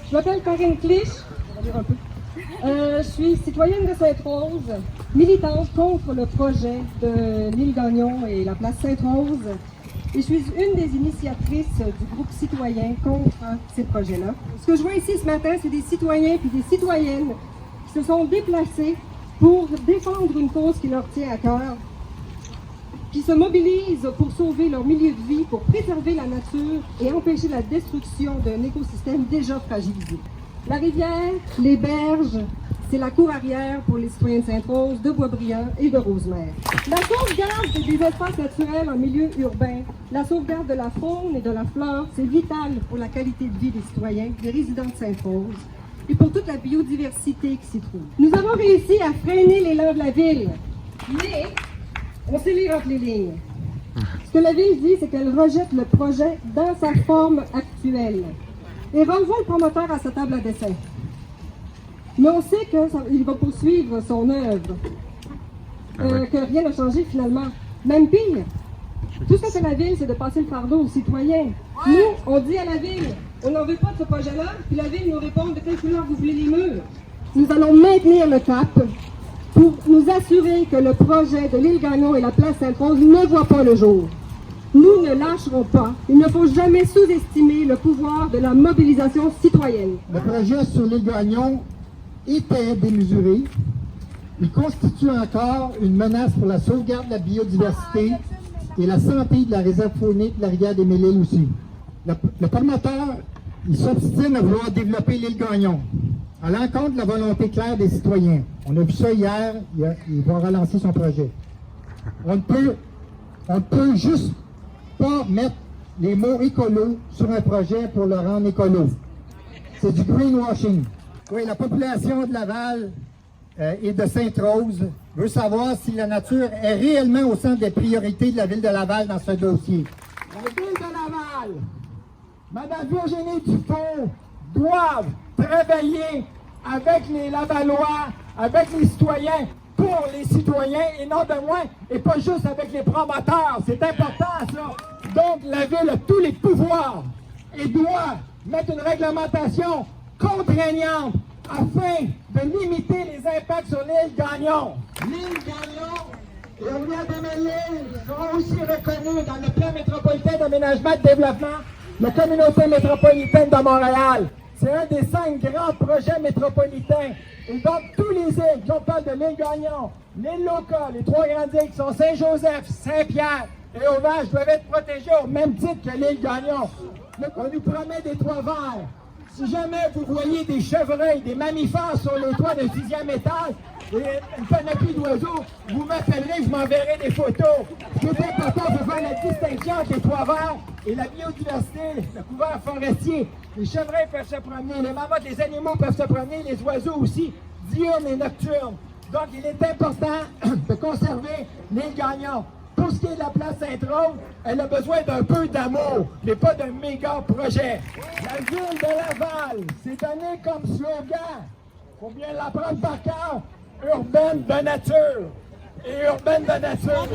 Je m'appelle Karine Clich. On va dire un peu. Je suis citoyenne de Sainte-Rose, militante contre le projet de l'île Gagnon et la place Sainte-Rose. Et je suis une des initiatrices du groupe citoyen contre ces projets-là. Ce que je vois ici ce matin, c'est des citoyens et des citoyennes qui se sont déplacés pour défendre une cause qui leur tient à cœur, qui se mobilisent pour sauver leur milieu de vie, pour préserver la nature et empêcher la destruction d'un écosystème déjà fragilisé. La rivière, les berges, c'est la cour arrière pour les citoyens de Sainte-Rose, de Boisbriand et de Rosemère. La sauvegarde des espaces naturels en milieu urbain, la sauvegarde de la faune et de la flore, c'est vital pour la qualité de vie des citoyens, des résidents de Sainte-Rose et pour toute la biodiversité qui s'y trouve. Nous avons réussi à freiner l'élan de la ville, mais on sait lire entre les lignes. Ce que la ville dit, c'est qu'elle rejette le projet dans sa forme actuelle et renvoie le promoteur à sa table à dessin. Mais on sait qu'il va poursuivre son œuvre, que rien n'a changé finalement. Même pire, tout ce que fait la ville, c'est de passer le fardeau aux citoyens. Nous, on dit à la ville, on n'en veut pas de ce projet-là, puis la ville nous répond de quelle couleur vous voulez les murs. Nous allons maintenir le cap pour nous assurer que le projet de l'île Gagnon et la place Sainte-Rose ne voit pas le jour. Nous ne lâcherons pas. Il ne faut jamais sous-estimer le pouvoir de la mobilisation citoyenne. Le projet sur l'île Gagnon était démesuré. Il constitue encore une menace pour la sauvegarde de la biodiversité et la santé de la réserve faunique de la rivière des Mille-Îles aussi. Le promoteur, il s'obstine à vouloir développer l'île Gagnon, à l'encontre de la volonté claire des citoyens. On a vu ça hier, il va relancer son projet. On ne peut juste pas mettre les mots écolo sur un projet pour le rendre écolo. C'est du greenwashing. Oui, la population de Laval et de Sainte-Rose veut savoir si la nature est réellement au centre des priorités de la ville de Laval dans ce dossier. La ville de Laval, Mme Virginie Dupont, doivent travailler avec les Lavallois, avec les citoyens, pour les citoyens et non de moins, et pas juste avec les promoteurs. C'est important, ça. Donc, la ville a tous les pouvoirs et doit mettre une réglementation contraignante afin de limiter les impacts sur l'île Gagnon. L'île Gagnon et la rivière des Mille-Îles seront aussi reconnues dans le plan métropolitain d'aménagement et de développement de la communauté métropolitaine de Montréal. C'est un des 5 grands projets métropolitains. Et donc, tous les îles, on parle de l'île Gagnon, l'île Loca, les 3 grandes îles qui sont Saint-Joseph, Saint-Pierre et Auvergne, doivent être protégées au même titre que l'île Gagnon. On nous promet des toits verts. Si jamais vous voyez des chevreuils, des mammifères sur les toits d'un 6e étage, et une panoplie d'oiseaux, vous m'appellerez, je m'enverrai des photos. Ce qui est important, c'est de faire la distinction entre les toits verts et la biodiversité, le couvert forestier. Les chevreuils peuvent se promener, les mammoths, les animaux peuvent se promener, les oiseaux aussi, diurnes et nocturnes. Donc, il est important de conserver l'île Gagnon. Pour ce qui est de la place Sainte-Rose, elle a besoin d'un peu d'amour, mais pas d'un méga projet. La ville de Laval s'est donnée comme slogan, il faut bien l'apprendre par cœur, urbaine de nature. Et urbaine de nature.